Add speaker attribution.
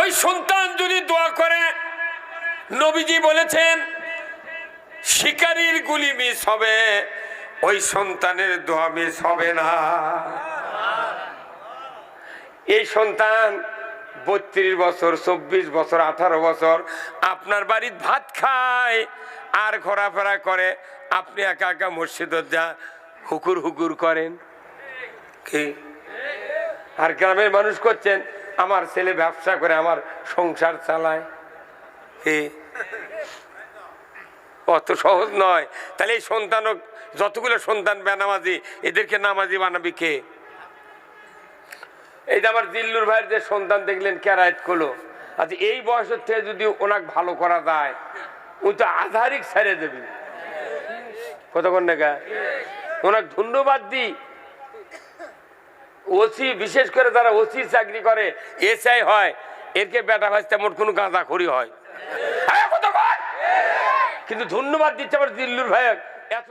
Speaker 1: ওই সন্তান যদি দোয়া করে, নবীজি বলেছেন শিকারীর গুলি মিস হবে, ওই সন্তানের দোয়া মিস হবে না। এই সন্তান 32 বছর, 24 বছর, 18 বছর আপনার বাড়ির ভাত খায় আর ঘোরাফেরা করে, আপনি একা একা মসজিদে যা হুকুর হুকুর করেন কি? আর গ্রামের মানুষ করছেন আমার ছেলে ব্যবসা করে আমার সংসার চালায়, কি? অত সহজ নয়। তাহলে এই সন্তানও, যতগুলো সন্তান বেনামাজি, এদেরকে নামাজি বানাবি কে? এই যে আমার দিল্লুর ভাইয়ের যে সন্তান দেখলেন ক্যারাইট করলো, আচ্ছা এই বয়সের থেকে যদি ওনাকে ভালো করা যায়, উনি তো আধারিক ছেড়ে দেবে। কতক্ষণ দেখা ওনাকে ধন্যবাদ দিই। ওসি, বিশেষ করে যারা ওসি চাকরি করে, এসআই হয়, এরকে বেটা ভাই তেমন কোনো গাঁজাখড়ি হয়, কিন্তু ধন্যবাদ দিচ্ছে আমার দিল্লুর ভাই এত